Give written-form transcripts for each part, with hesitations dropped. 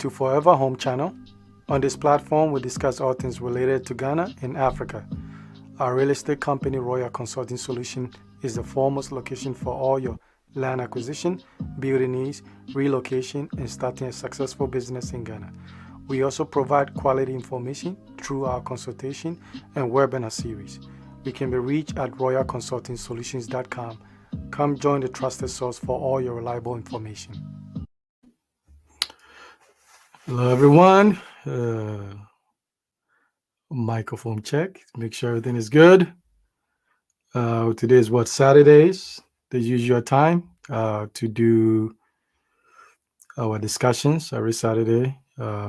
to Forever Home channel. On this platform, we discuss all things related to Ghana and Africa. Our real estate company, Royal Consulting Solution, is the foremost location for all your land acquisition, building needs, relocation, and starting a successful business in Ghana. We also provide quality information through our consultation and webinar series. We can be reached at royalconsultingsolutions.com. Come join the trusted source for all your reliable information. Hello, everyone. Microphone check. Make sure everything is good. Today is Saturdays, the usual time to do our discussions every Saturday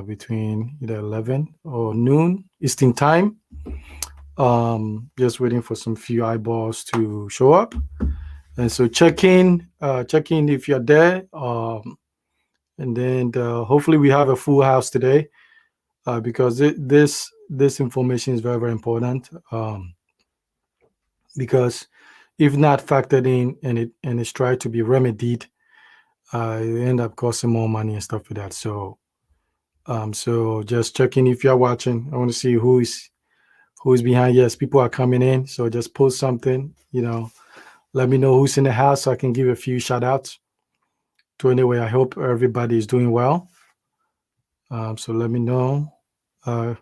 between either 11 or noon Eastern time. Just waiting for some few eyeballs to show up. And so check in if you're there. And then hopefully we have a full house today because this information is very, very important. Because if not factored in and it's tried to be remedied, it end up costing more money and stuff like that. So just checking if you're watching. I want to see who is behind. Yes, people are coming in. So just post something, let me know who's in the house so I can give a few shout outs. So anyway, I hope everybody is doing well. So let me know. Okay,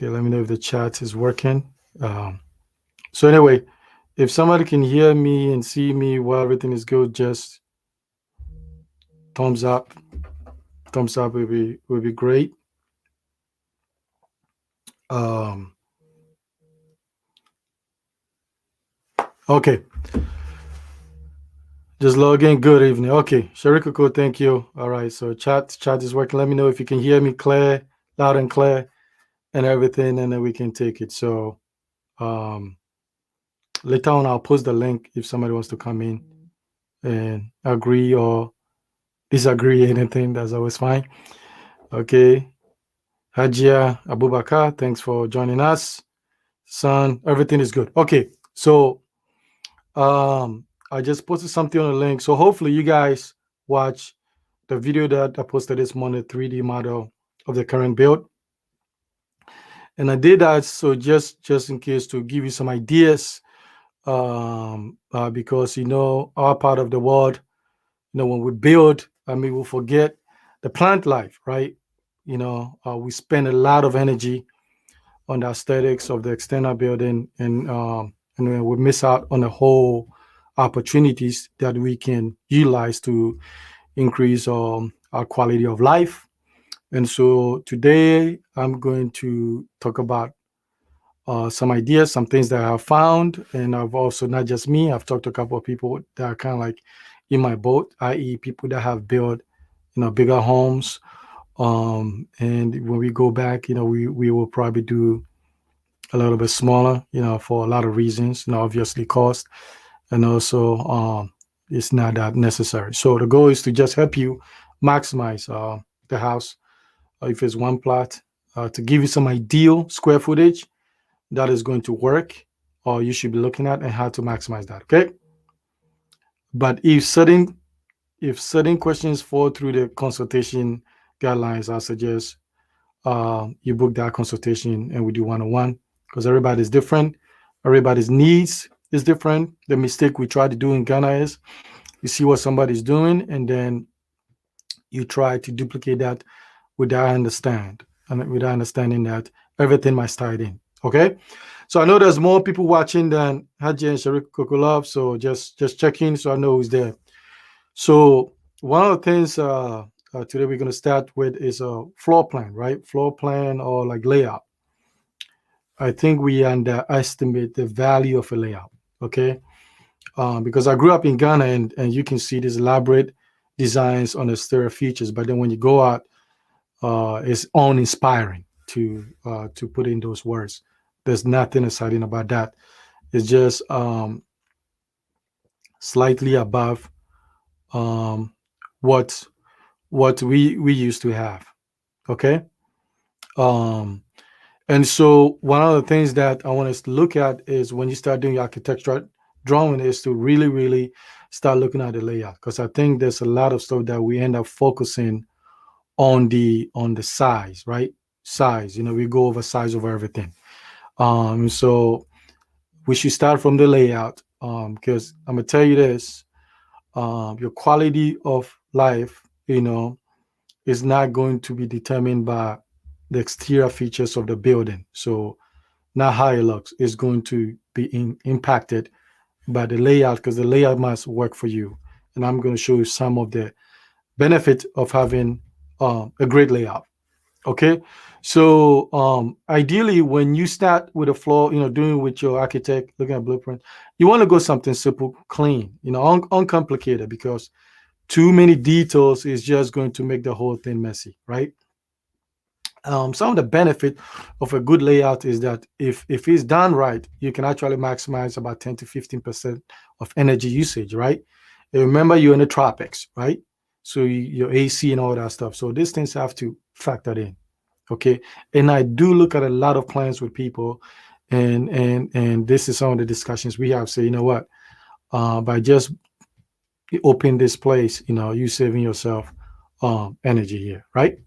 let me know if the chat is working. So anyway, if somebody can hear me and see me while everything is good, just thumbs up. Thumbs up would be great. Okay. Just log in. Good evening. Okay, Sharikoko, thank you. All right, so chat is working. Let me know if you can hear me loud and clear, and everything, and then we can take it. So later on, I'll post the link if somebody wants to come in and agree or disagree. Anything, that's always fine. Okay, Hajia Abubakar, thanks for joining us. Son, everything is good. Okay, so I just posted something on the link. So hopefully you guys watch the video that I posted this morning, 3D model of the current build. And I did that so just in case to give you some ideas, because our part of the world, when we build, we'll forget the plant life, right? We spend a lot of energy on the aesthetics of the external building, and we miss out on the whole opportunities that we can utilize to increase our quality of life. And so today I'm going to talk about some ideas, some things that I have found. And I've also, not just me, I've talked to a couple of people that are kind of like in my boat, i.e. people that have built, bigger homes. And when we go back, we will probably do a little bit smaller, for a lot of reasons, obviously cost. And also, it's not that necessary. So the goal is to just help you maximize the house, if it's one plot, to give you some ideal square footage that is going to work, or you should be looking at, and how to maximize that. Okay. But if certain questions fall through the consultation guidelines, I suggest you book that consultation and we do one-on-one, because everybody's different. Everybody's needs is different. The mistake we try to do in Ghana is you see what somebody's doing and then you try to duplicate that without understanding that everything must tie in. Okay, so I know there's more people watching than Haji and Sharik Kokolov, so just checking so I know who's there. So one of the things today we're going to start with is a floor plan, right? Floor plan or like layout. I think we underestimate the value of a layout. Okay, because I grew up in Ghana and you can see these elaborate designs on the exterior features, but then when you go out, it's uninspiring to put in those words. There's nothing exciting about that. It's just slightly above what we used to have. Okay. And so one of the things that I want us to look at is when you start doing your architectural drawing is to really, really start looking at the layout, because I think there's a lot of stuff that we end up focusing on the size, right? Size, we go over size over everything. So we should start from the layout, because I'm gonna tell you this: your quality of life, is not going to be determined by the exterior features of the building. So not how it looks is going to be impacted by the layout, because the layout must work for you. And I'm going to show you some of the benefit of having a great layout. Okay. So ideally, when you start with a floor, doing with your architect, looking at blueprint, you want to go something simple, clean, uncomplicated, because too many details is just going to make the whole thing messy, right? Some of the benefit of a good layout is that if it's done right, you can actually maximize about 10 to 15% of energy usage, right? And remember, you're in the tropics, right? So your AC and all that stuff. So these things have to factor in. Okay. And I do look at a lot of clients with people, and this is some of the discussions we have. Say, you know what? By just opening this place, you saving yourself energy here, right?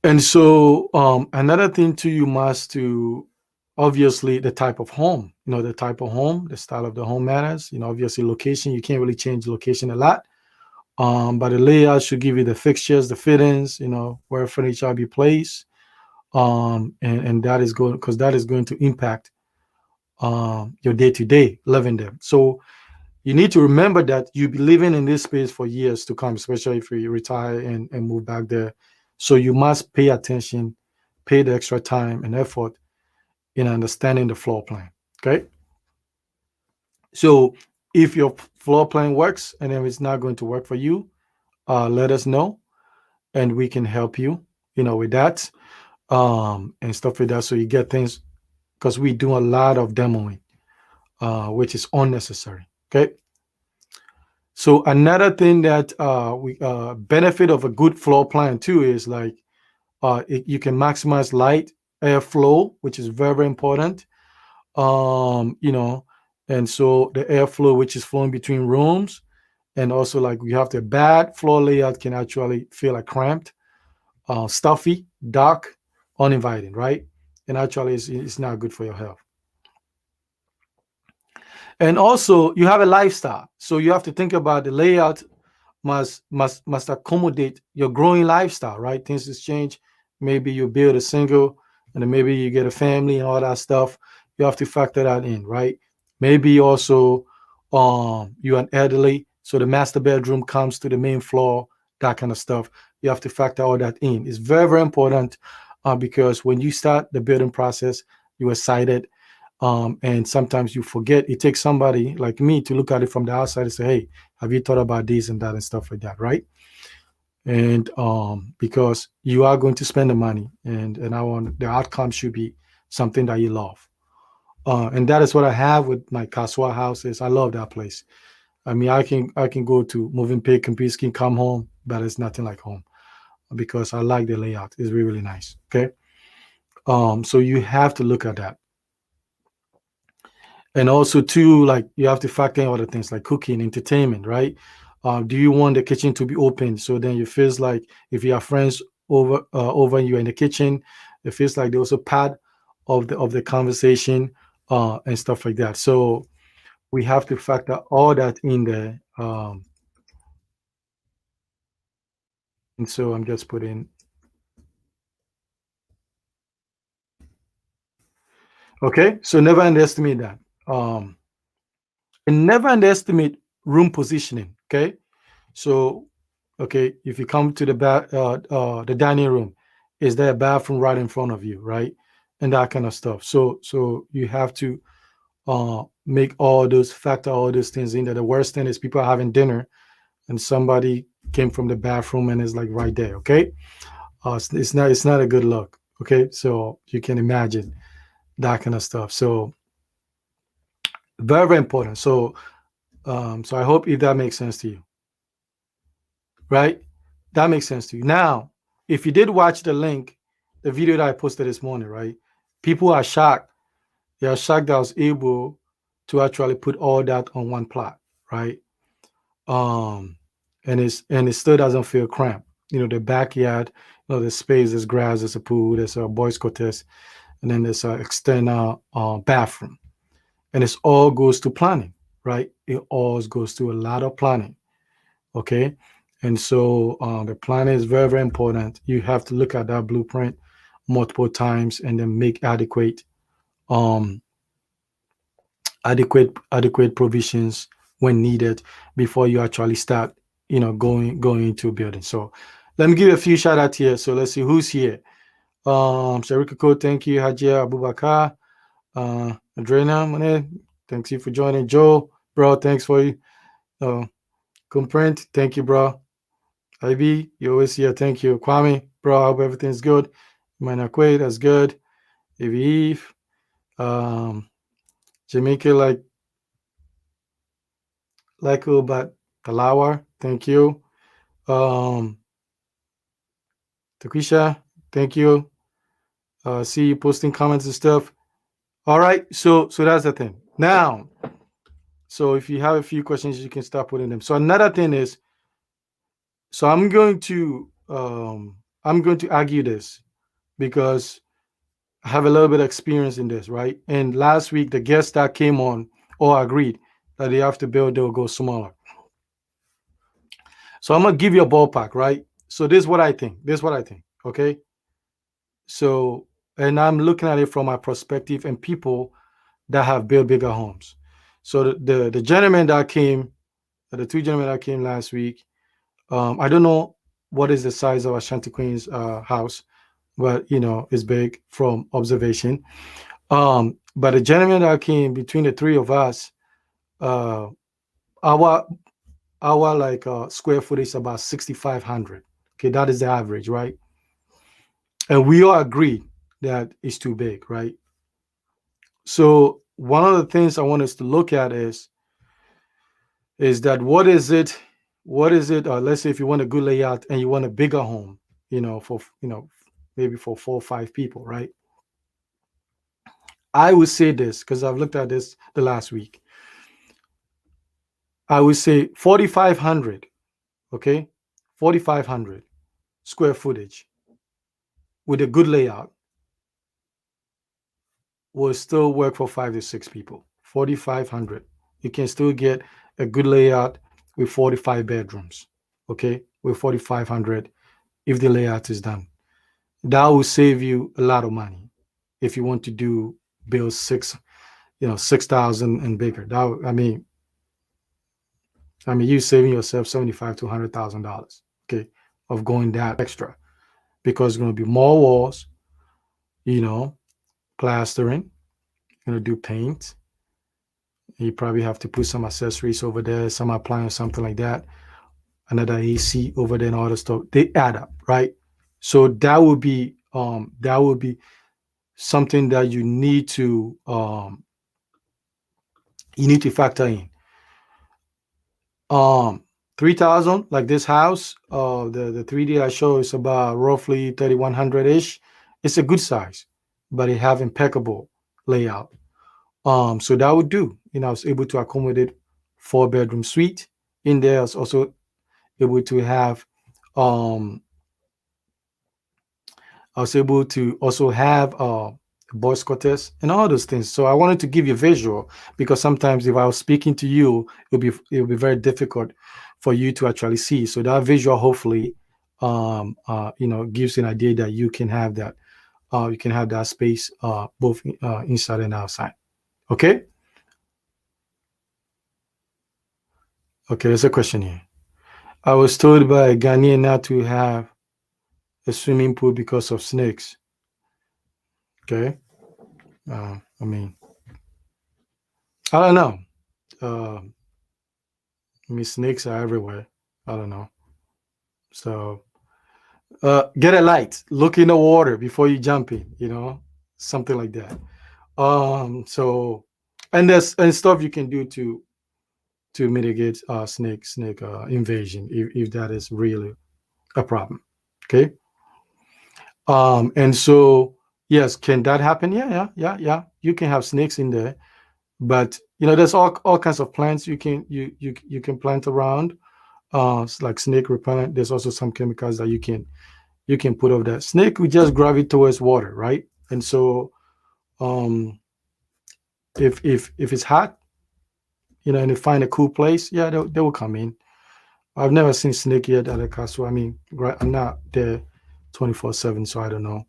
And so another thing too, you must to obviously the type of home, the type of home, the style of the home matters. Obviously location, you can't really change the location a lot. But the layout should give you the fixtures, the fittings, where furniture will be placed. And that is going because that is going to impact your day-to-day living there. So you need to remember that you'll be living in this space for years to come, especially if you retire and move back there. So you must pay attention, pay the extra time and effort in understanding the floor plan. Okay. So if your floor plan works and if it's not going to work for you, let us know and we can help you, with that and stuff like that. So you get things because we do a lot of demoing, which is unnecessary. Okay. So another thing that we benefit of a good floor plan too is like you can maximize light airflow, which is very, very important. And so the airflow which is flowing between rooms, and also like we have the bad floor layout can actually feel like cramped, stuffy, dark, uninviting, right? And actually it's not good for your health. And also you have a lifestyle, so you have to think about the layout must accommodate your growing lifestyle, right? Things has changed. Maybe you build a single, and then maybe you get a family and all that stuff. You have to factor that in, right? Maybe also you're an elderly, so the master bedroom comes to the main floor, that kind of stuff. You have to factor all that in. It's very, very important because when you start the building process, you're excited. And sometimes you forget. It takes somebody like me to look at it from the outside and say, hey, have you thought about this and that and stuff like that, right? And because you are going to spend the money, and I want the outcome should be something that you love. And that is what I have with my Kaswa houses. I love that place. I mean, I can go to Moving Pig, Kempinski, come home, but it's nothing like home because I like the layout. It's really, really nice. Okay. So you have to look at that. And also too, like you have to factor in other things like cooking, entertainment, right? Do you want the kitchen to be open so then it feels like if you have friends over and you're in the kitchen, it feels like there's a part of the conversation and stuff like that. So we have to factor all that in there. And so I'm just putting. Okay, so never underestimate that. And never underestimate room positioning. Okay, so okay, if you come to the dining room, is there a bathroom right in front of you, right? And that kind of stuff. So you have to make factor all those things in there. The worst thing is people are having dinner and somebody came from the bathroom and is like right there. Okay, it's not a good look. Okay, so you can imagine that kind of stuff. So very, very important. So I hope if that makes sense to you, right? That makes sense to you. Now, if you did watch the link, the video that I posted this morning, right? People are shocked. They are shocked that I was able to actually put all that on one plot, right? Um, and it still doesn't feel cramped. the backyard, the space, there's grass, there's a pool, there's a boys quarters, and then there's an external bathroom. And it all goes to planning, right? It all goes to a lot of planning. Okay. And so the planning is very, very important. You have to look at that blueprint multiple times and then make um, adequate provisions when needed before you actually start, going into building. So let me give you a few shout outs here. So let's see who's here. Sharika Ko, thank you. Hajia Abubakar, Adrena Mane, thanks you for joining. Joe, bro, thanks for you. Comprint, thank you, bro. Ivy, you always here, thank you. Kwame, bro, I hope everything's good. Manakwe, that's good. Eve, Jamaica, like but Talawa, thank you. Takisha, thank you. See you posting comments and stuff. All right, so that's the thing. Now, so if you have a few questions, you can start putting them. So another thing is, so I'm going to argue this because I have a little bit of experience in this, right? And last week, the guests that came on all agreed that they have to build, they'll go smaller. So I'm gonna give you a ballpark, right? So this is what I think. Okay. So, and I'm looking at it from my perspective and people that have built bigger homes. So the gentleman that came, the two gentlemen that came last week, I don't know what is the size of Ashanti Queen's house, but it's big from observation. But the gentleman that came, between the three of us, our square footage is about 6,500. Okay, that is the average, right? And we all agree that it's too big, right? So one of the things I want us to look at is that what is it? Let's say if you want a good layout and you want a bigger home, for maybe for 4 or 5 people, right? I would say this because I've looked at this the last week. I would say 4,500, okay? 4,500 square footage with a good layout will still work for 5 to 6 people. 4,500. You can still get a good layout with 45 bedrooms, okay? With 4,500 if the layout is done. That will save you a lot of money if you want to build 6,000 and bigger. You saving yourself $75,000 to $100,000, okay, of going that extra, because it's going to be more walls, plastering, you're going to do paint. You probably have to put some accessories over there, some appliance, something like that, another AC over there, and all the stuff. They add up, right? So that would be something that you need to factor in. 3,000, like this house, the 3D I show is about roughly 3,100 ish. It's a good size, but it have impeccable layout. So that would do. I was able to accommodate 4-bedroom suite in there. I was also able to have boys quarters and all those things. So I wanted to give you a visual, because sometimes if I was speaking to you, it would be very difficult for you to actually see. So that visual hopefully gives you an idea that you can have that space both inside and outside. Okay, there's a question here. I was told by a Ghanaian not to have a swimming pool because of snakes. Okay. I don't know. Snakes are everywhere. I don't know. So get a light. Look in the water before you jump in, something like that. So, and there's stuff you can do to mitigate snake invasion if that is really a problem. Okay. And so, yes, can that happen? Yeah. You can have snakes in there, but there's all kinds of plants you can plant around. like snake repellent. There's also some chemicals that you can put over that. Snake will just gravitate towards water, right? And so um, if it's hot, and they find a cool place, yeah, they will come in. I've never seen snake yet at a castle. I mean, right, I'm not there 24/7, so I don't know.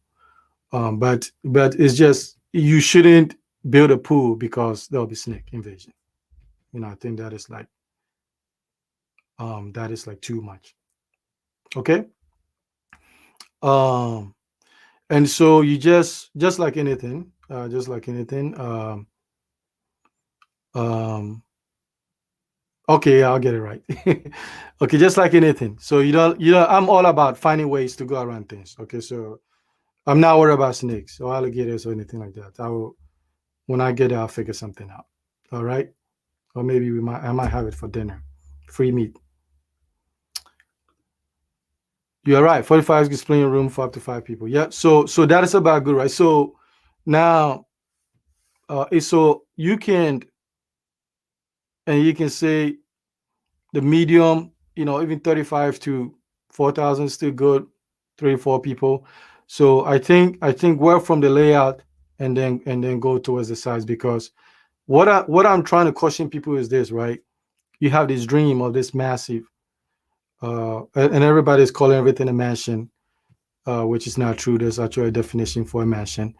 But it's just you shouldn't build a pool because there'll be snake invasion. I think that is like too much. Okay. Um, and so you just like anything, just like anything. Um, okay, yeah, I'll get it right. Okay, just like anything. So I'm all about finding ways to go around things. Okay, so I'm not worried about snakes or alligators or anything like that. When I get there, I'll figure something out. All right, or maybe I might have it for dinner, free meat. You're right. 45 is plenty of room for up to 5 people. Yeah. So that is about good, right? So now, so you can say the medium, even 35 to 4,000 is still good, 3 or 4 people. So I think work from the layout and then go towards the size, because what I'm trying to caution people is this, right? You have this dream of this massive, and everybody's calling everything a mansion, which is not true. There's actually a definition for a mansion,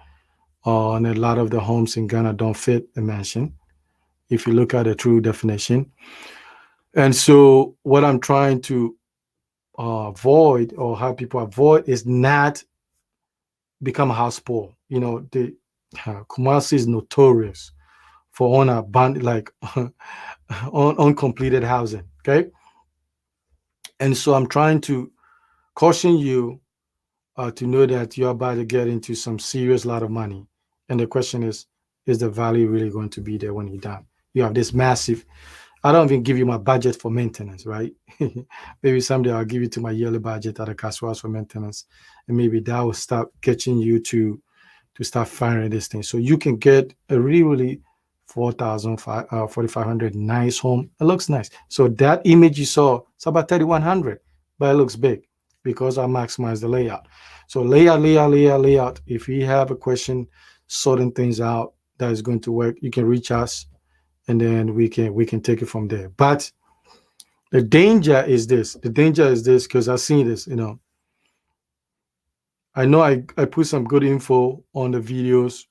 and a lot of the homes in Ghana don't fit a mansion if you look at a true definition. And so what I'm trying to avoid, or how people avoid, is not become a house poor. The Kumasi is notorious for like uncompleted housing. Okay, and so I'm trying to caution you to know that you're about to get into some serious lot of money, and the question is the value really going to be there when you're done? You have this massive. I don't even give you my budget for maintenance, right? Maybe someday I'll give you to my yearly budget at the Caswas for maintenance, and maybe that will start getting you to start firing this thing, so you can get a really, really 4,500 nice home. It looks nice. So that image you saw, it's about 3,100, but it looks big because I maximize the layout. So layout. If you have a question, sorting things out that is going to work, you can reach us, and then we can take it from there. But the danger is this. Because I've seen this. I know I put some good info on the videos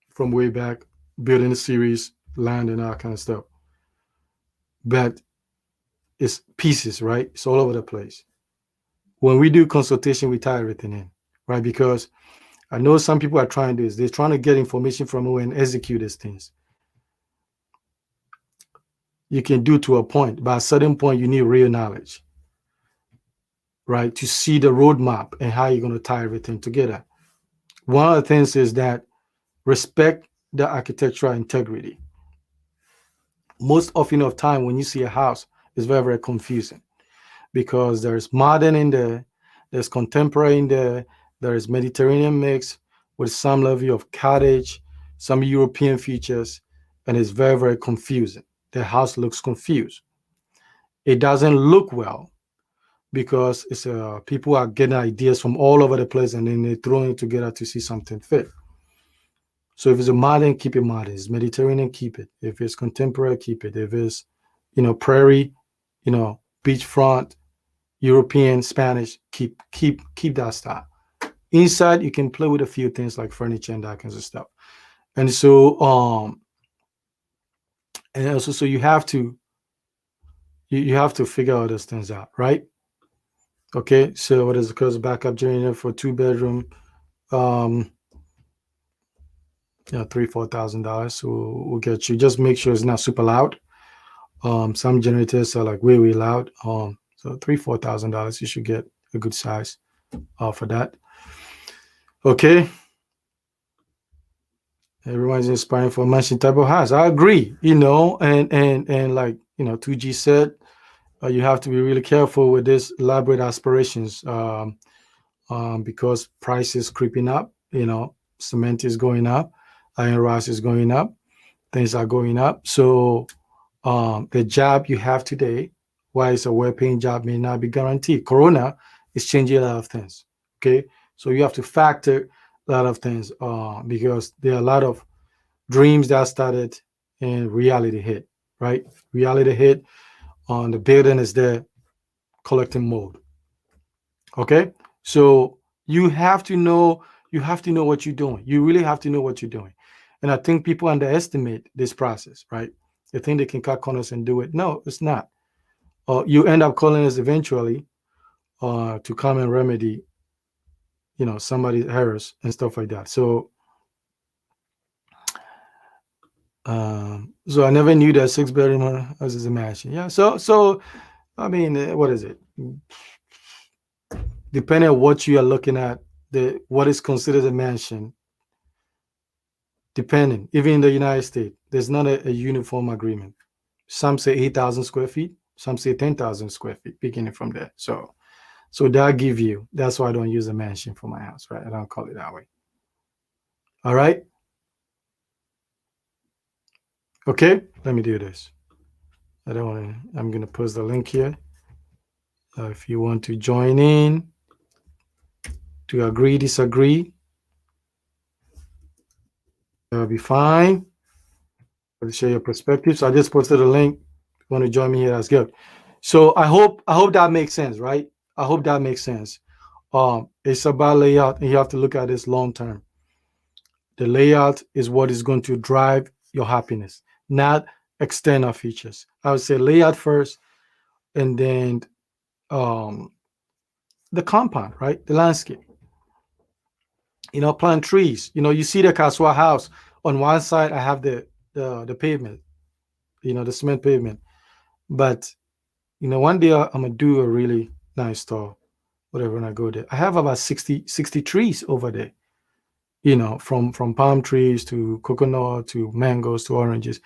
from way back, building the series, land, and all that kind of stuff. But it's pieces, right? It's all over the place. When we do consultation, we tie everything in, right? Because I know some people are trying this. They're trying to get information from you and execute these things. You can do to a point, but at a certain point, you need real knowledge, right? To see the roadmap and how you're going to tie everything together. One of the things is that respect the architectural integrity. Most often of time, when you see a house, it's very, very confusing, because there's modern in there, there's contemporary in there, there is Mediterranean mix with some level of cottage, some European features, and it's very, very confusing. The house looks confused. It doesn't look well because it's people are getting ideas from all over the place, and then they're throwing it together to see something fit. So if it's a modern, keep it modern. If it's Mediterranean, keep it. If it's contemporary, keep it. If it's, prairie, beachfront, European, Spanish, keep that style. Inside, you can play with a few things like furniture and that kinds of stuff. And so, and also, so you have to figure all those things out, right? Okay. So what is the cost backup generator for 2 bedroom? $3,000-4,000. So we'll get you. Just make sure it's not super loud. Some generators are like way, way loud. So $3,000-4,000, you should get a good size for that. Okay. Everyone's inspiring for a mansion type of house. I agree. And like 2G said, you have to be really careful with this elaborate aspirations, because price is creeping up. Cement is going up, iron rods is going up, things are going up. So the job you have today why it's a well-paying job may not be guaranteed. Corona is changing a lot of things. Okay, so you have to factor a lot of things because there are a lot of dreams that started and reality hit. Right, reality hit on the building is there collecting mold. Okay, so you have to know what you're doing. You really have to know what you're doing. And I think people underestimate this process, right? They think they can cut corners and do it. No, it's not. You end up calling us eventually to come and remedy, somebody's errors and stuff like that. So I never knew that 6 bedroom house is a mansion. Yeah. So I mean, what is it? Depending on what you are looking at, what is considered a mansion, depending, even in the United States, there's not a uniform agreement. Some say 8,000 square feet, some say 10,000 square feet, beginning from there. So that's why I don't use a mansion for my house, right? I don't call it that way. All right. Okay, let me do this. I'm going to post the link here. If you want to join in to agree, disagree, that'll be fine. I'll share your perspective. So I just posted a link. If you want to join me here, that's good. So I hope that makes sense, right? I hope that makes sense. It's about layout, and you have to look at this long term. The layout is what is going to drive your happiness, not external features. I would say layout first, and then the compound, right? The landscape. Plant trees. You see the Kaswa house. On one side, I have the pavement, the cement pavement. But one day I'm gonna do a really nice store, whatever, when I go there. I have about 60 trees over there. From palm trees to coconut to mangoes to oranges.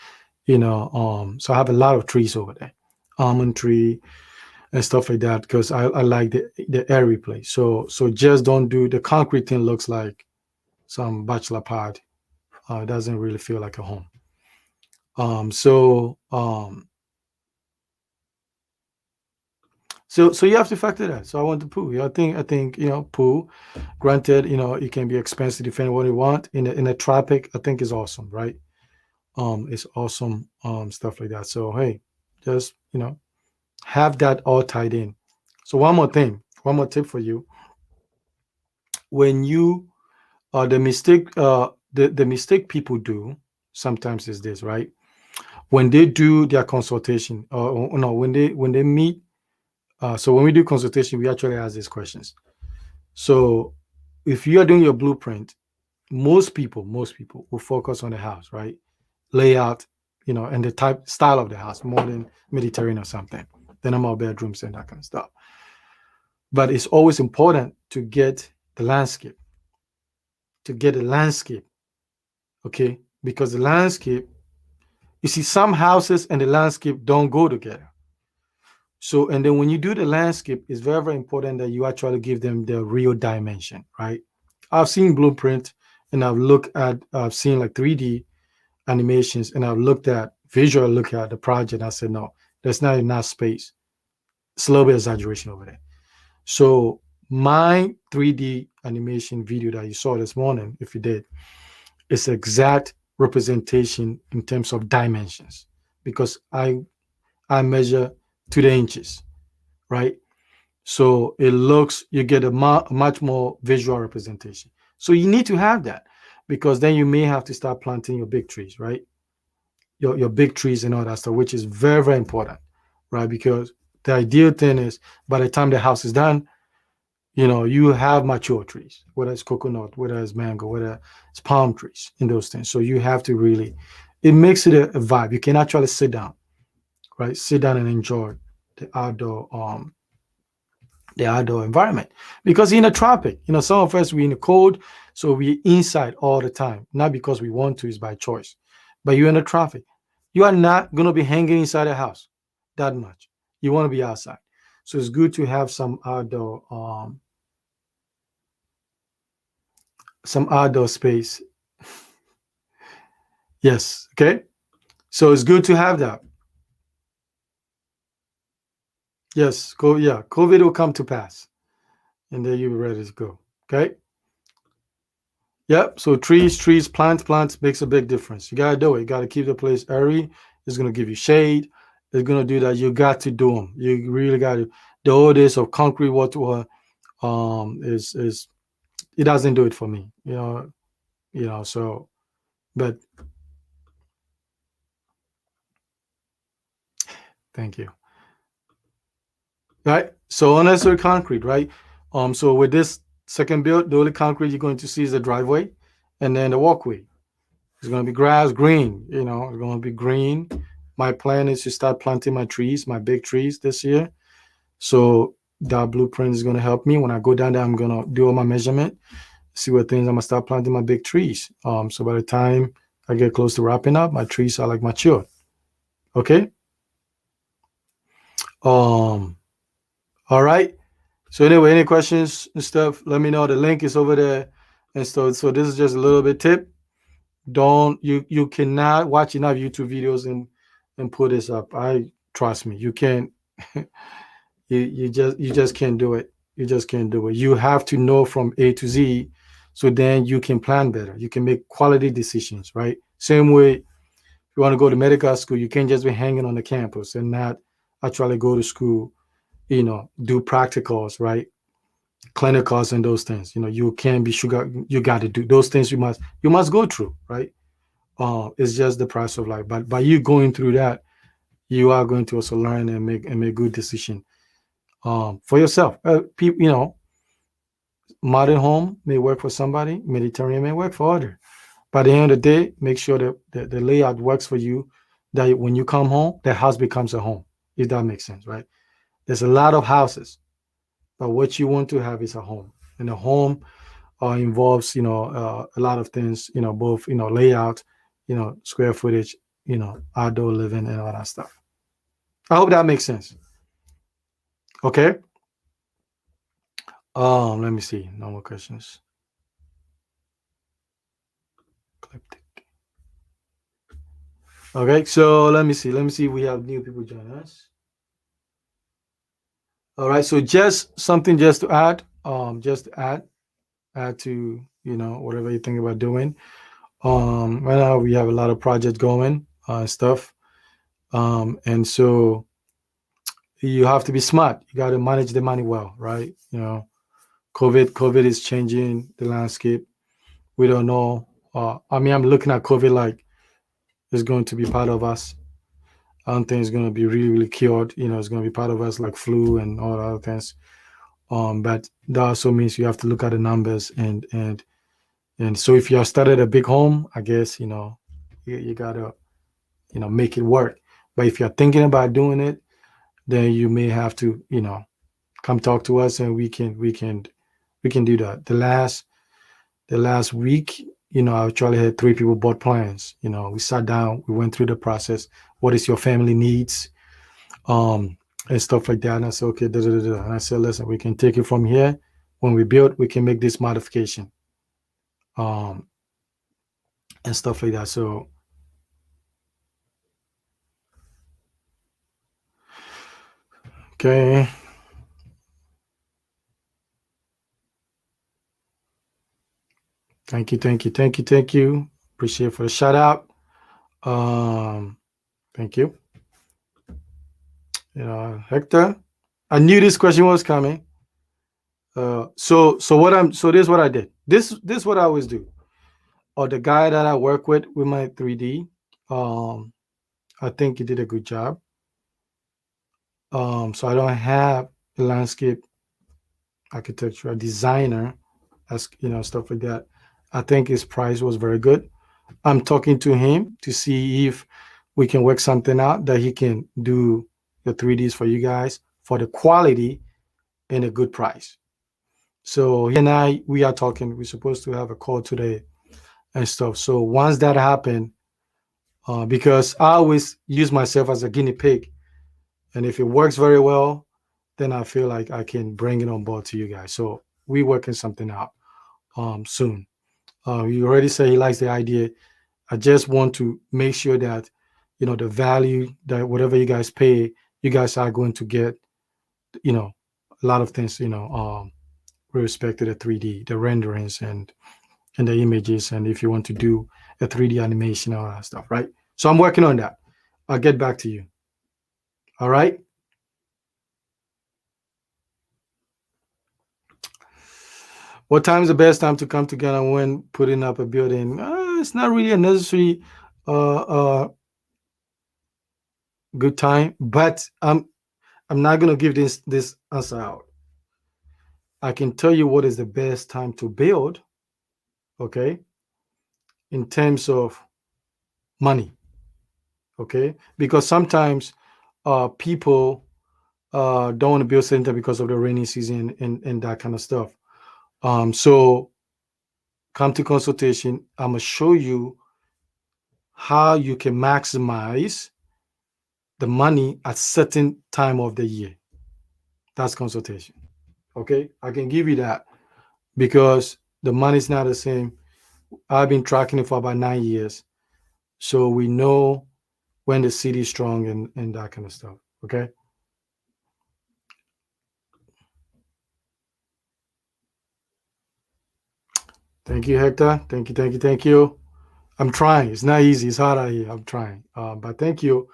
So I have a lot of trees over there, almond tree and stuff like that, because I like the airy place. So just don't do the concrete thing. Looks like some bachelor pad. It doesn't really feel like a home. So you have to factor that. So I want the pool. I think pool. Granted, it can be expensive depending on what you want. In a tropic, I think is awesome, right? It's awesome. Stuff like that. So hey, just have that all tied in. So one more tip for you. When you the mistake people do sometimes is this, right? When they do their consultation, or no, when they meet. So when we do consultation, we actually ask these questions. So if you are doing your blueprint, most people will focus on the house, right? Layout, and the style of the house, modern, Mediterranean or something. The number of bedrooms and that kind of stuff. But it's always important to get the landscape. Okay? Because the landscape, you see, some houses and the landscape don't go together. So, and then when you do the landscape, it's very, very important that you actually give them the real dimension, right? I've seen blueprint, and I've seen like 3D animations, and I've looked at the project. And I said, no, there's not enough space. It's a little bit of exaggeration over there. So my 3D animation video that you saw this morning, if you did, is exact representation in terms of dimensions, because I measure to the inches, right? So you get a much more visual representation. So you need to have that, because then you may have to start planting your big trees, right? Your big trees and all that stuff, which is very, very important, right? Because the ideal thing is by the time the house is done, you have mature trees, whether it's coconut, whether it's mango, whether it's palm trees, and those things. So you have to really, it makes it a vibe. You can actually sit down, right? Sit down and enjoy the outdoor environment. Because in a tropic, some of us, we're in the cold, so we're inside all the time, not because we want to, it's by choice. But you're in the tropic, you are not going to be hanging inside the house that much. You want to be outside. So it's good to have some outdoor space. Yes. Okay. So it's good to have that. Yes, go. Yeah, COVID will come to pass, and then you'll be ready to go. Okay. Yep. So plants makes a big difference. You gotta do it. You gotta keep the place airy. It's gonna give you shade. It's gonna do that. You got to do them. You really got to. The old days of concrete water is it doesn't do it for me. So but thank you. Right. So unnecessary concrete, right? So with this second build, the only concrete you're going to see is the driveway, and then the walkway. It's going to be grass, green. It's going to be green. My plan is to start planting my trees, my big trees this year. So that blueprint is going to help me. When I go down there, I'm going to do all my measurement, see what things I'm going to start planting my big trees. So by the time I get close to wrapping up, my trees are like mature. Okay. Um. All right. So anyway, any questions and stuff, let me know. The link is over there. And so this is just a little bit tip. Don't you cannot watch enough YouTube videos and put this up. I trust me, you can't you just can't do it. You just can't do it. You have to know from A to Z, so then you can plan better. You can make quality decisions, right? Same way if you want to go to medical school, you can't just be hanging on the campus and not actually go to school, do practicals, right? Clinicals and those things. You can't be sugar. You got to do those things. You must go through, right? It's just the price of life. But by you going through that, you are going to also learn and make good decision for yourself. People, modern home may work for somebody, Mediterranean may work for other. By the end of the day, make sure that the layout works for you. That when you come home, the house becomes a home. If that makes sense, right? There's a lot of houses, but what you want to have is a home, and a home involves a lot of things, both layout, square footage, outdoor living and all that stuff. I hope that makes sense. Okay. Let me see. No more questions. Okay, so let me see. We have new people join us. All right, so just something just to add, just to add to whatever you think about doing. Right now we have a lot of projects going, stuff, and so you have to be smart. You got to manage the money well, right? COVID is changing the landscape. We don't know. I'm looking at COVID like it's going to be part of us. I don't think it's going to be really, really cured. It's going to be part of us like flu and all the other things. But that also means you have to look at the numbers and so if you have started a big home, I guess you gotta make it work. But if you're thinking about doing it, then you may have to come talk to us and we can do that. The last week, I actually had 3 people bought plans. We sat down, we went through the process. What is your family needs? And stuff like that. And I said, okay, da, da, da, da. And I said, listen, we can take it from here. When we build, we can make this modification. Um, and stuff like that. So okay. Thank you, thank you, thank you, thank you. Appreciate for the shout out. Thank you. Hector. I knew this question was coming. So this is what I did. This is what I always do. Or the guy that I work with my 3D, I think he did a good job. So I don't have a landscape architecture designer, as stuff like that. I think his price was very good. I'm talking to him to see if we can work something out that he can do the 3Ds for you guys for the quality and a good price. So he and we are talking. We're supposed to have a call today and stuff. So once that happened, because I always use myself as a guinea pig, and if it works very well, then I feel like I can bring it on board to you guys. So we working something out soon. He already said he likes the idea. I just want to make sure that the value that whatever you guys pay, you guys are going to get you know, a lot of things, with respect to the 3D, the renderings and the images, and if you want to do a 3D animation, all that stuff, right? So I'm working on that. I'll get back to you. All right. What time is the best time to come together when putting up a building? It's not really a necessary uh, uh, good time, but I'm not gonna give this answer out. I can tell you what is the best time to build, okay, in terms of money, okay, because sometimes people don't want to build center because of the rainy season and that kind of stuff. So come to consultation. I'm gonna show you how you can maximize the money at certain time of the year. That's consultation. Okay, I can give you that because the money's not the same. I've been tracking it for about 9 years, so we know when the city is strong and that kind of stuff. Okay. Thank you, Hector. Thank you, thank you, thank you. I'm trying. It's not easy. It's hard out here. I'm trying. But thank you.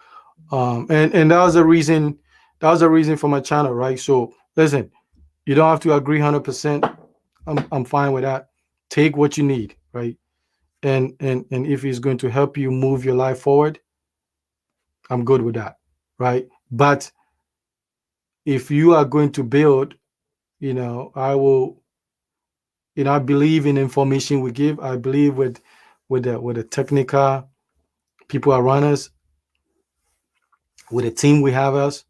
And that was a reason. That was a reason for my channel, right? So listen, you don't have to agree 100%. I'm fine with that. Take what you need, right? And if it's going to help you move your life forward, I'm good with that, right? But if you are going to build, I will, I believe in information we give. I believe with the technical people around us, with the team we have us.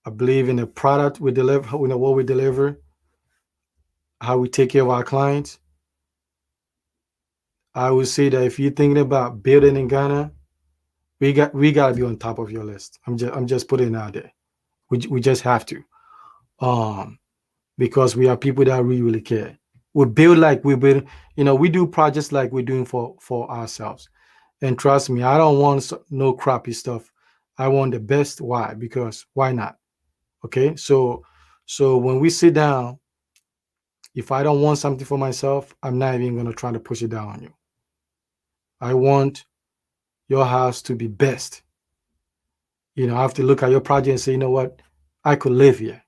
I believe in the product we deliver, what we deliver, how we take care of our clients. I would say that if you're thinking about building in Ghana, we gotta be on top of your list. I'm just putting it out there. We just have to. Um, because we are people that really care. We build like we build, we do projects like we're doing for ourselves. And trust me, I don't want no crappy stuff. I want the best. Why? Because why not? Okay. So when we sit down, if I don't want something for myself, I'm not even gonna try to push it down on you. I want your house to be best. I have to look at your project and say, you know what, I could live here.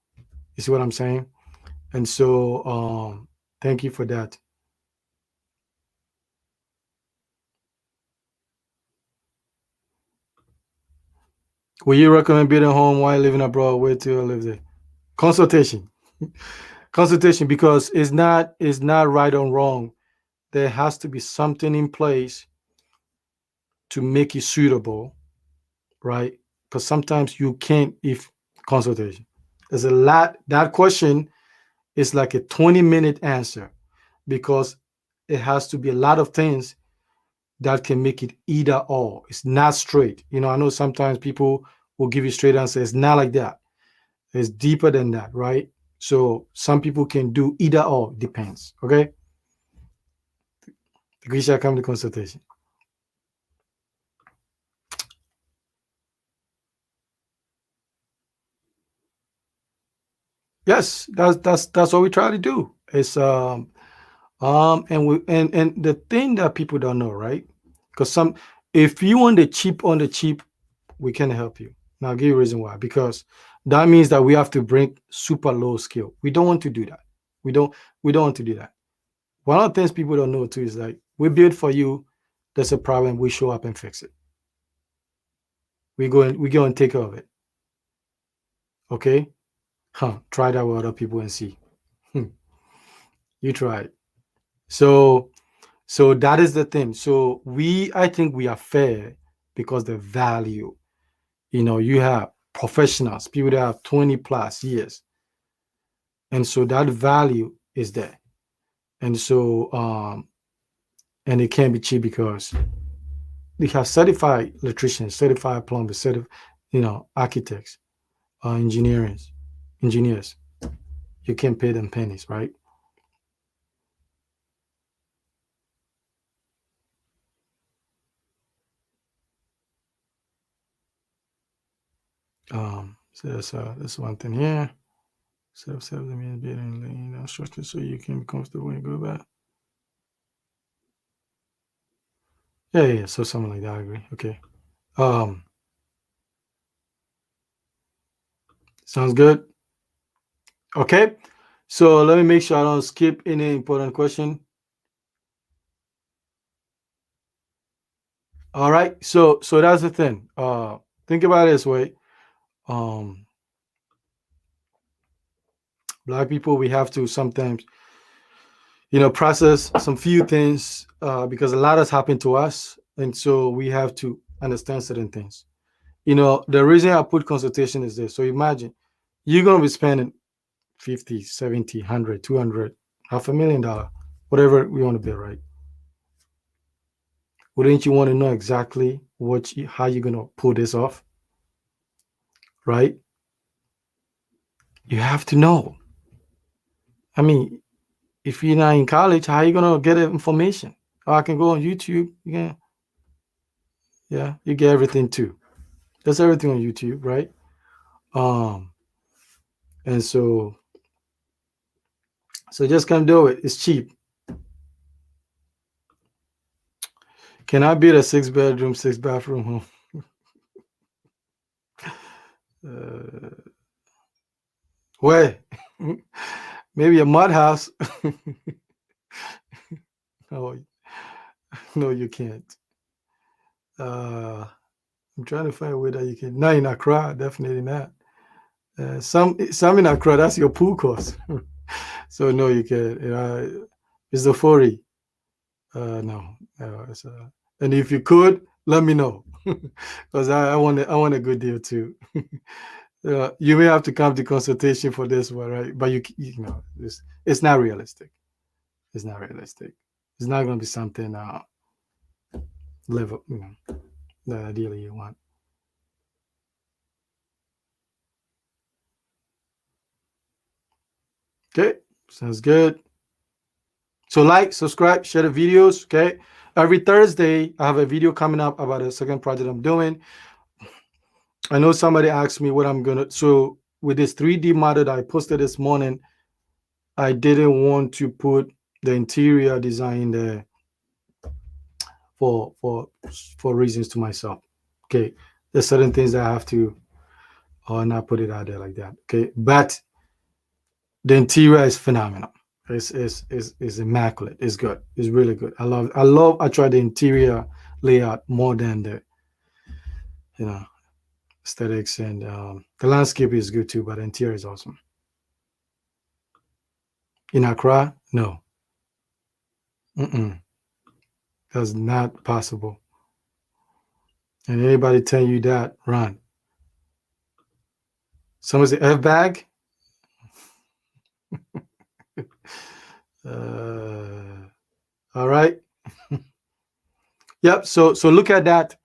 You see what I'm saying? And so, thank you for that. Will you recommend building a home while living abroad? Where to live there? Consultation, consultation, because it's not right or wrong. There has to be something in place to make it suitable, right? Because sometimes you can't. If consultation, there's a lot. That question is like a 20-minute answer because it has to be a lot of things that can make it either or. It's not straight. I know sometimes people will give you straight answer. It's not like that. It's deeper than that, right? So some people can do either or. Depends. Okay. Grisha, come to consultation. Yes, that's what we try to do. It's and the thing that people don't know, right? Because if you want the cheap, we can help you. Now I'll give you a reason why. Because that means that we have to bring super low skill. We don't want to do that. We don't want to do that. One of the things people don't know too is like we build for you, there's a problem, we show up and fix it. We go and take care of it. Okay? Try that with other people and see. Hmm, you try it. So that is the thing. So I think we are fair because the value, you have professionals, people that have 20 plus years. And so that value is there. And so and it can't be cheap because we have certified electricians, certified plumbers, certified, architects, engineers. You can't pay them pennies, right? So that's one thing here. Self means building lean structure so you can be comfortable when you go back. Yeah. So something like that. I agree. Okay. Sounds good. Okay. So let me make sure I don't skip any important question. All right. So that's the thing. Think about it this way. Um, Black people, we have to sometimes, process some few things because a lot has happened to us, and so we have to understand certain things. The reason I put consultation is this. So imagine you're gonna be spending 50, 70, 100, 200, $500,000, whatever we want to be, right? Wouldn't you want to know exactly how you're gonna pull this off, right? You have to know. I mean, if you're not in college, how are you gonna get information? Oh, I can go on YouTube. Yeah, you get everything too. There's everything on YouTube, right? Um, and so just come do it. It's cheap. Can I build a 6 bedroom, 6 bathroom home? Where? Maybe a mud house. No, no, you can't. I'm trying to find a way that you can. Not in Accra, definitely not. Some in Accra, that's your pool course. So no, you can. It's the 40. No, and if you could, let me know, because I want a good deal too. You may have to come to consultation for this one, right? But it's not realistic. It's not realistic. It's not going to be something level, that ideally you want. Okay, sounds good. So like, subscribe, share the videos. Okay, every Thursday I have a video coming up about a second project I'm doing. I know somebody asked me what I'm gonna. So with this 3D model that I posted this morning, I didn't want to put the interior design there for reasons to myself. Okay, there's certain things that I have to not put it out there like that. Okay, but the interior is phenomenal. It's immaculate. It's good. It's really good. I try the interior layout more than the you know aesthetics, and the landscape is good too, but the interior is awesome. In Accra, no. Mm-mm. That's not possible. And anybody tell you that, run. Someone say F bag. All right. Yep. So look at that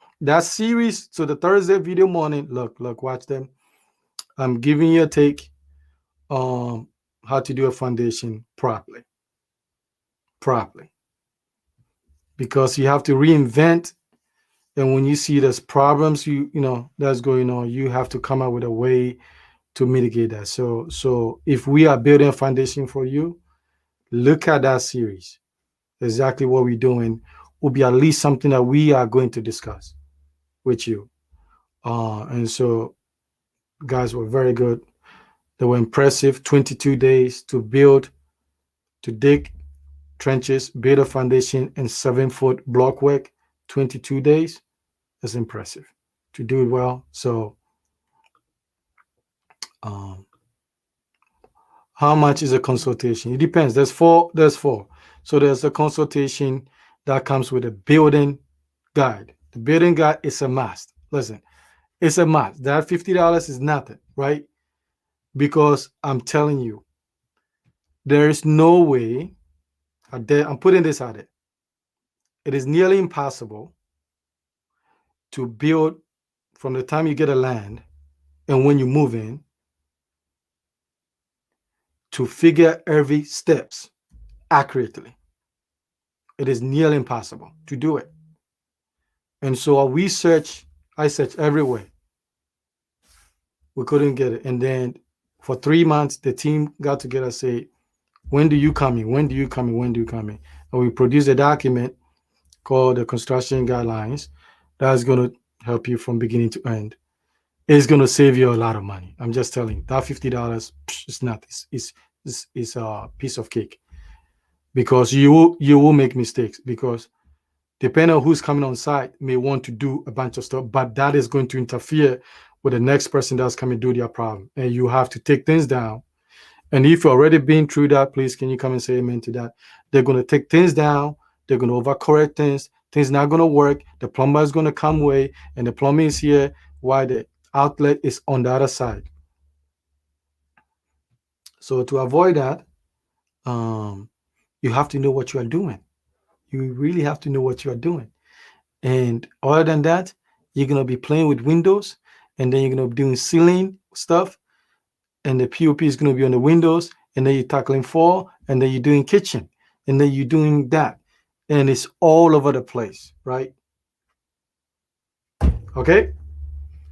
series. So the Thursday video morning. Look, watch them. I'm giving you a take how to do a foundation properly. Because you have to reinvent, and when you see there's problems that's going on, you have to come up with a way to mitigate that. So if we are building a foundation for you, look at that series. Exactly what we're doing will be at least something that we are going to discuss with you. And so guys were very good. They were impressive. 22 days to dig trenches, build a foundation, and 7-foot block work. 22 days. That's impressive to do it well. So how much is a consultation? It depends. There's four. So there's a consultation that comes with a building guide. The building guide is a must. Listen, it's a must. That $50 is nothing, right? Because I'm telling you, there is no way. I'm putting this out there. It is nearly impossible to build from the time you get a land and when you move in, to figure every steps accurately. It is nearly impossible to do it. And so I search everywhere. We couldn't get it. And then for 3 months, the team got together and say, when do you come in? When do you come in? When do you come in? And we produced a document called the construction guidelines that's going to help you from beginning to end. It's going to save you a lot of money. I'm just telling you, that $50 is not. It's a piece of cake, because you will make mistakes, because depending on who's coming on site may want to do a bunch of stuff, but that is going to interfere with the next person that's coming to do their problem, and you have to take things down. And if you've already been through that, please can you come and say amen to that? They're going to take things down. They're going to overcorrect things. Things not going to work. The plumber is going to come away, and the plumbing is here while the outlet is on the other side. So to avoid that, you have to know what you are doing. You really have to know what you are doing. And other than that, you're going to be playing with windows, and then you're going to be doing ceiling stuff, and the POP is going to be on the windows, and then you're tackling fall, and then you're doing kitchen, and then you're doing that. And it's all over the place, right? Okay.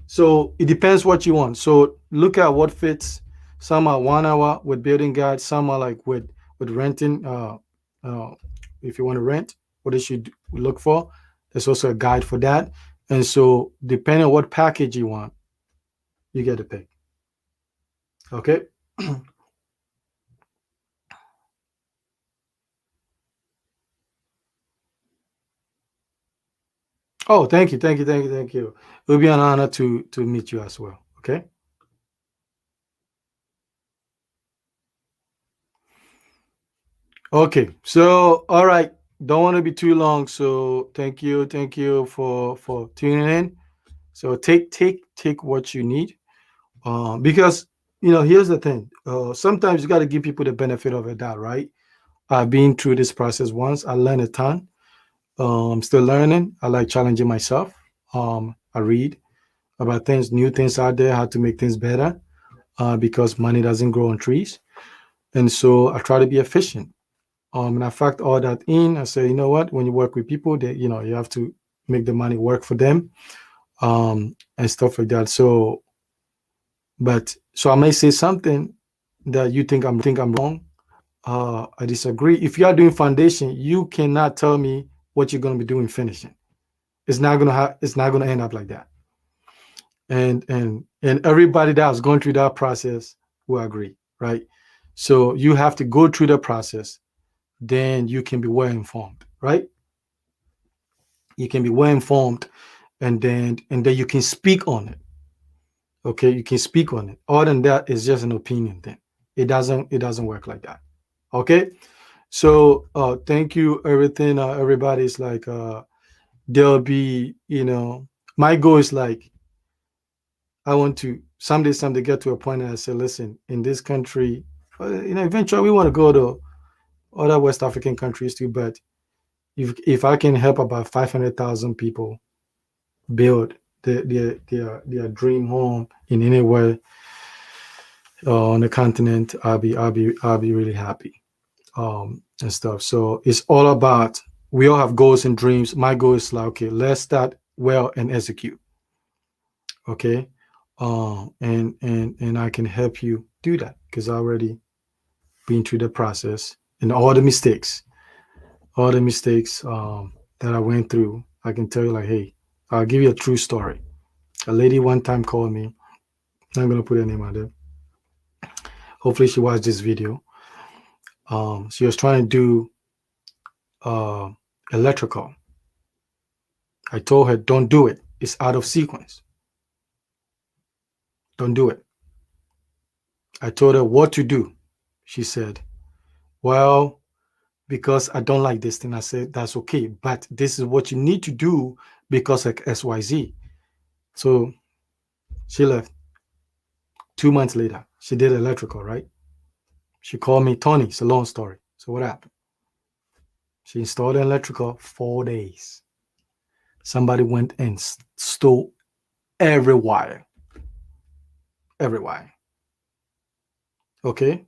So it depends what you want. So look at what fits. Some are 1 hour with building guides. Some are like with renting. Uh, if you want to rent, what you should look for. There's also a guide for that. And so depending on what package you want, you get to pick. Okay. Oh, thank you, thank you, thank you, thank you. It will be an honor to meet you as well. Okay. Okay. So, all right. Don't want to be too long. So, thank you for tuning in. So, take what you need. Because here's the thing. Sometimes you got to give people the benefit of a doubt, right? I've been through this process once. I learned a ton. I'm still learning. I like challenging myself. I read about things, new things out there, how to make things better, because money doesn't grow on trees. And so I try to be efficient. And I fact all that in. I say, you know what? When you work with people, you have to make the money work for them, and stuff like that. So, so I may say something that you think I'm wrong. I disagree. If you are doing foundation, you cannot tell me what you're going to be doing finishing. It's not gonna end up like that. And everybody that has gone through that process will agree, right? So you have to go through the process, then you can be well informed, right? You can be well informed, and then you can speak on it. Okay, you can speak on it. Other than that, it's just an opinion thing. It doesn't work like that. Okay. So thank you, everything. Everybody's like there'll be, my goal is like I want to someday get to a point and I say, listen, in this country, eventually we want to go to other West African countries too. But if I can help about 500,000 people build their dream home in anywhere on the continent, I'll be really happy, and stuff. So it's all about, we all have goals and dreams. My goal is like, okay, let's start well and execute. Okay. And I can help you do that because I already been through the process and all the mistakes that I went through. I can tell you, like, hey, I'll give you a true story. A lady one time called me. I'm gonna put her name out there. Hopefully she watched this video. She was trying to do uh, electrical. I told her, don't do it. It's out of sequence. Don't do it. I told her what to do. She said, well, because I don't like this thing. I said, that's okay, but this is what you need to do because of XYZ. So she left. 2 months later, she did electrical, right? She called me, Tony. It's a long story. So what happened? She installed an electrical 4 days. Somebody went and stole every wire. Every wire. Okay.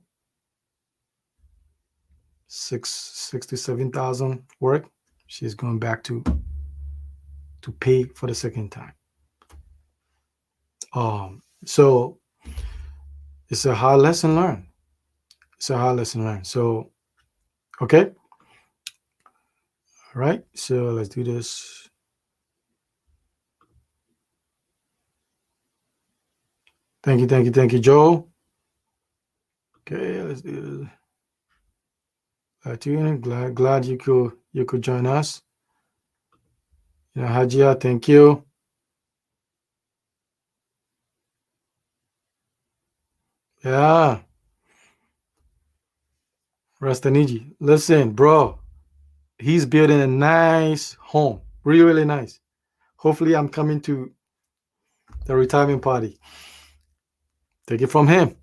67,000 work. She's going back to pay for the second time. So it's a hard lesson learned. It's a hard lesson learned. So, okay. All right. So let's do this. Thank you, Joe. Okay, let's do this. Glad you could join us. Hajia, thank you. Yeah. Rastaniji. Listen, bro. He's building a nice home. Really, really nice. Hopefully I'm coming to the retirement party. Take it from him.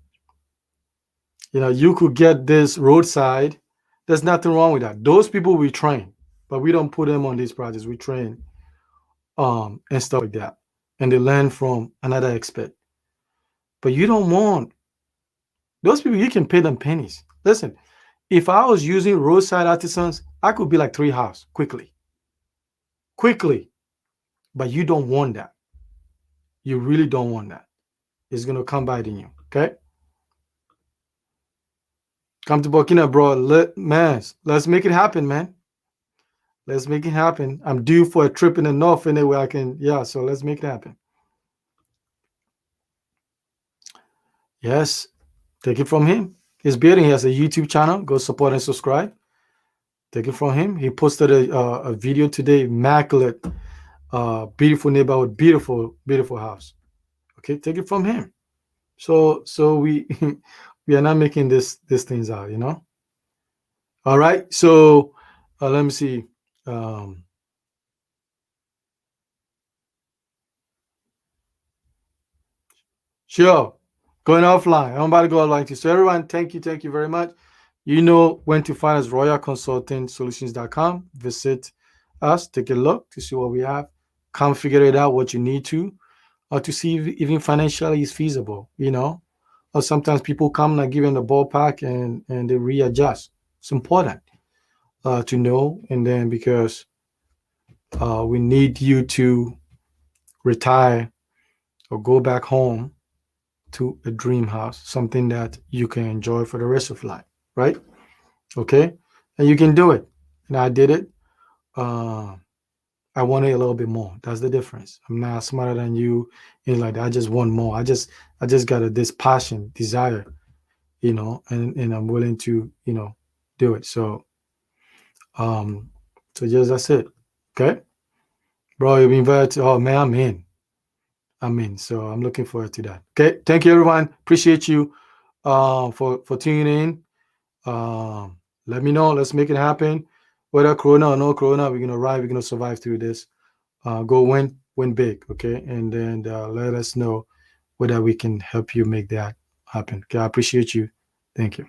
You could get this roadside. There's nothing wrong with that. Those people we train, but we don't put them on these projects. We train and stuff like that. And they learn from another expert. But you don't want those people, you can pay them pennies. Listen, if I was using roadside artisans, I could be like 3 house quickly. Quickly. But you don't want that. You really don't want that. It's gonna come biting you. Okay? Come to Burkina, bro. Let's make it happen, man. Let's make it happen. I'm due for a trip in the north anyway. I can, yeah, so let's make it happen. Yes, take it from him. He's building. He has a YouTube channel. Go support and subscribe. Take it from him. He posted a video today. Immaculate, beautiful neighborhood, beautiful house. Okay, take it from him. So we we are not making these things out. All right. So let me see. Sure. Going offline. I'm about to go offline too. So everyone, thank you very much. You know when to find us, royalconsultingsolutions.com. Visit us, take a look to see what we have. Come figure it out what you need to, or to see if even financially is feasible, Or sometimes people come and give them the ballpark and they readjust. It's important to know. And then because we need you to retire or go back home to a dream house, something that you can enjoy for the rest of life, right? Okay, and you can do it. And I did it. I wanted a little bit more. That's the difference. I'm not smarter than you. And like that. I just want more. I just got this passion, desire, and I'm willing to, do it. So just that's it. Okay, bro, you've been invited. Oh man, I'm in. So I'm looking forward to that. Okay, thank you everyone. Appreciate you for tuning in. Let me know. Let's make it happen. Whether Corona or no Corona, we're gonna ride. We're gonna survive through this. Go win big, okay? And then let us know whether we can help you make that happen. Okay, I appreciate you. Thank you.